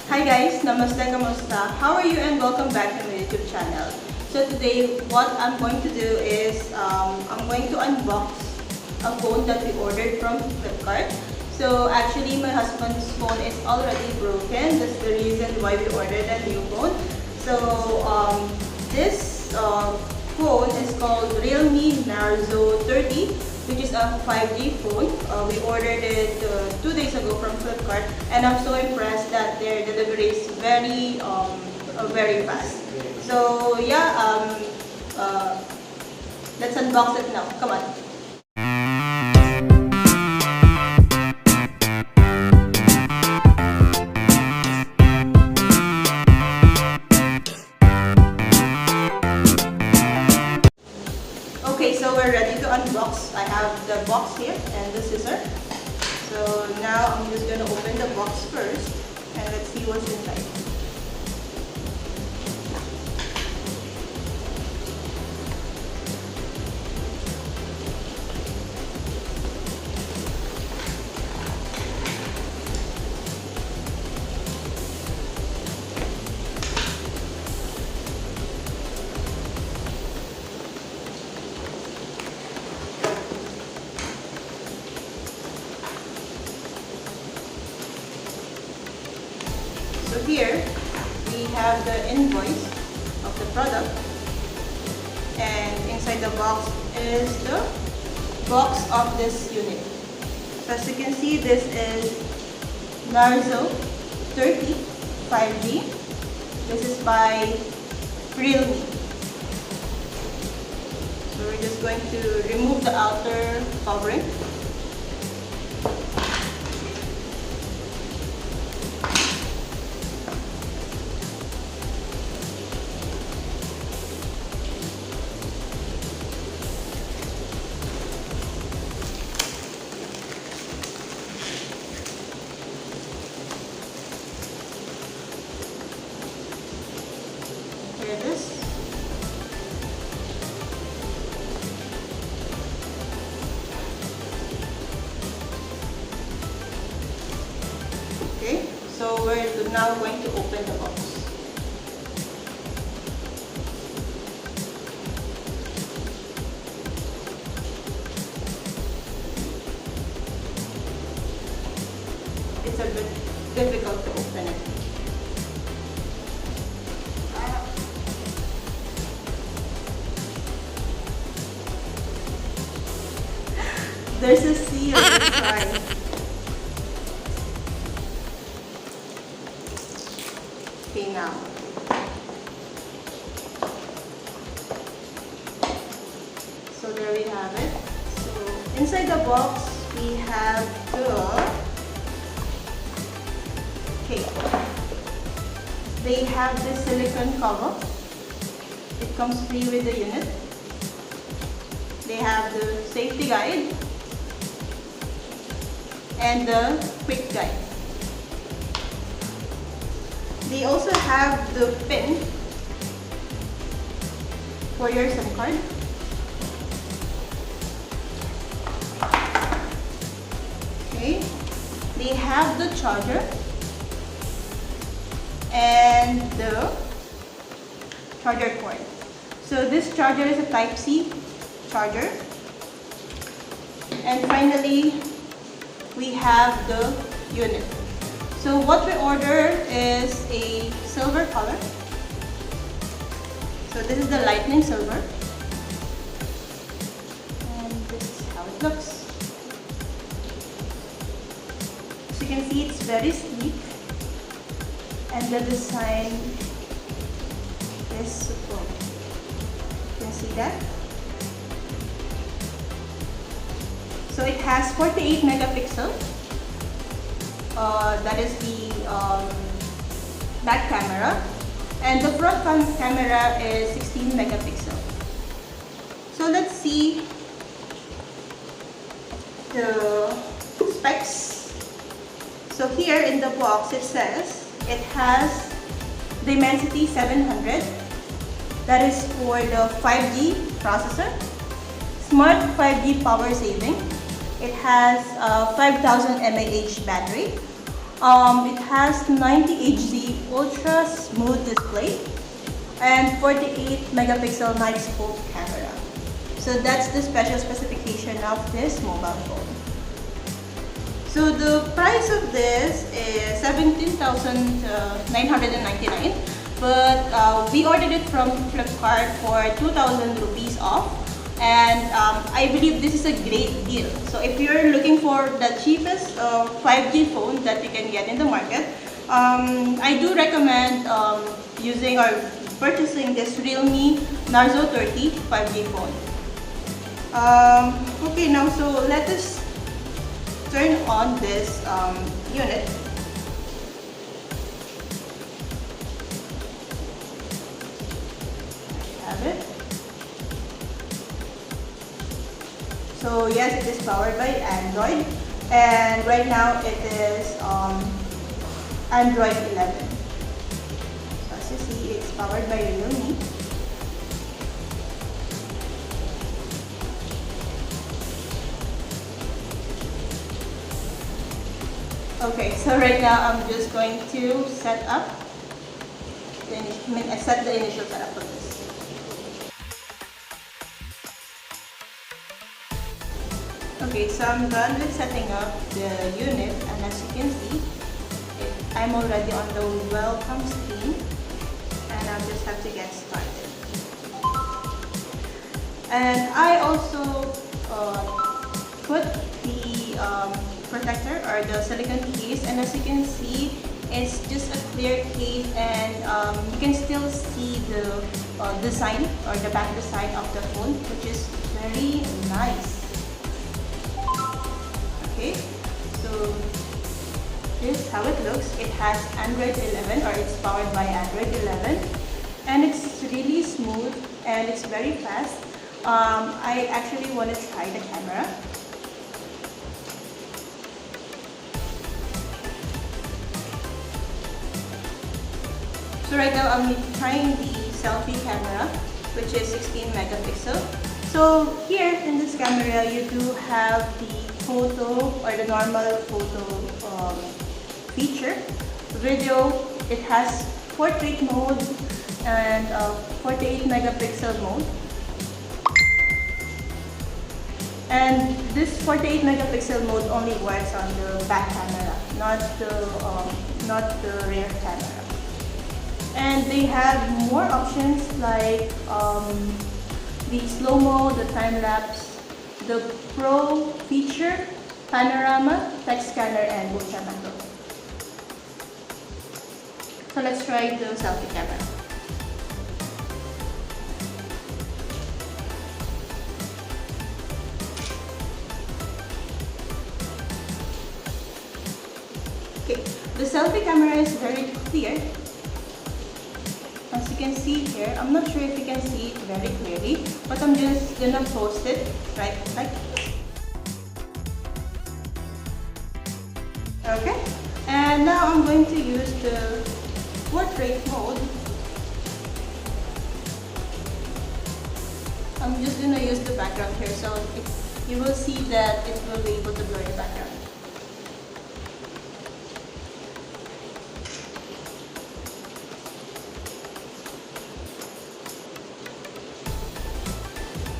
Hi guys, namaste, kamusta? How are you and welcome back to my YouTube channel. So today, what I'm going to do is, I'm going to unbox a phone that we ordered from Flipkart. So actually, my husband's phone is already broken. That's the reason why we ordered a new phone. So this phone is called Realme Narzo 30. Which is a 5G phone. We ordered it 2 days ago from Flipkart, and I'm so impressed that their delivery is very fast. So yeah, let's unbox it now. Come on. Okay, so we're ready to unbox. I have the box here and the scissor. So now I'm just going to open the box first and let's see what's inside. So here, we have the invoice of the product, and inside the box is the box of this unit. So as you can see, this is Narzo 30 5G. This is by Realme. So we're just going to remove the outer covering. Here it is. Okay, so we're now going to open the box. It's a bit difficult to open it. There's a seal inside. Okay, now. So there we have it. So inside the box we have they have this silicone cover. It comes free with the unit. They have the safety guide and the quick guide. They also have the pin for your SIM card. Okay. They have the charger and the charger cord. So this charger is a Type-C charger. And finally, we have the unit. So what we ordered is a silver color. So this is the lightning silver. And this is how it looks. As you can see, it's very sleek. And the design is superb. You can see that. So it has 48 megapixel. That is the back camera, and the front camera is 16 megapixel. So let's see the specs. So here in the box it says it has Dimensity 700. That is for the 5G processor. Smart 5G power saving. It has a 5000 mAh battery. It has 90Hz ultra smooth display and 48 megapixel Nightscape camera. So that's the special specification of this mobile phone. So the price of this is 17,999, but we ordered it from Flipkart for 2,000 rupees off, and I believe this is a great deal. So if you're looking for the cheapest 5G phone that you can get in the market, I do recommend using or purchasing this Realme Narzo 30 5G phone. Okay, now so let us turn on this unit. Have it. So yes, it is powered by Android, and right now it is Android 11. So as you see, it's powered by Realme. Okay, so right now I'm just going to set up set the initial setup of this. Okay, so I'm done with setting up the unit, and as you can see, I'm already on the welcome screen, and I'll just have to get started. And I also put the protector or the silicone case, and as you can see, it's just a clear case, and you can still see the design or the back design of the phone, which is very nice. Okay, so this is how it looks. It has Android 11, or it's powered by Android 11, and it's really smooth and it's very fast. I actually want to try the camera. So right now I'm trying the selfie camera, which is 16 megapixel. So here in this camera, you do have the photo or the normal photo feature. Video, it has portrait mode and 48 megapixel mode. And this 48 megapixel mode only works on the back camera, not the rear camera. And they have more options like the slow-mo, the time-lapse, the Pro feature, panorama, text scanner, and macro. So let's try the selfie camera. Okay, the selfie camera is very clear. As you can see here, I'm not sure if you can see it very clearly, but I'm just gonna post it right like this. Okay, and now I'm going to use the portrait mode. I'm just gonna use the background here, so you will see that it will be able to blur the background.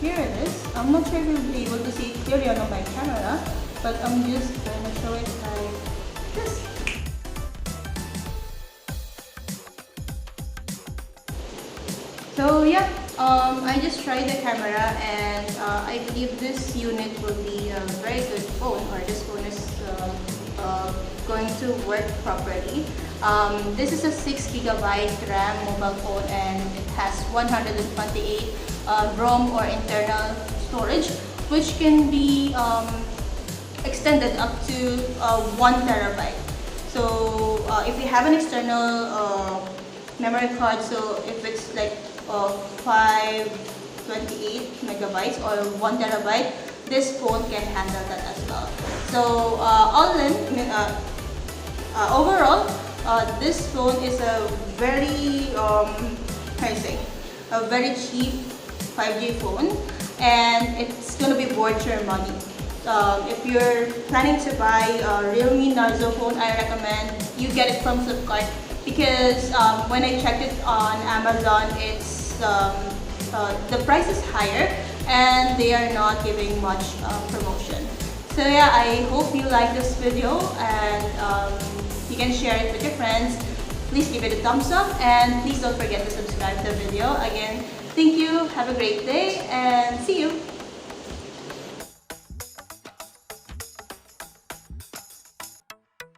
Here it is. I'm not sure if you'll be able to see it clearly on my camera, but I'm just going to show it like this. So yeah, I just tried the camera, and I believe this unit will be a very good phone, or this phone is going to work properly. This is a 6GB RAM mobile phone, and it has 128 ROM or internal storage, which can be extended up to 1 terabyte. So if you have an external memory card, so if it's like 528 megabytes or 1 terabyte, this phone can handle that as well. So all in, overall, this phone is a very a very cheap 5G phone, and it's gonna be worth your money. if you're planning to buy a Realme Narzo phone, I recommend you get it from Flipkart because when I checked it on Amazon, it's the price is higher and they are not giving much promotion. So yeah, I hope you like this video and you can share it with your friends. Please give it a thumbs up and please don't forget to subscribe to the video. Again, thank you, have a great day and see you!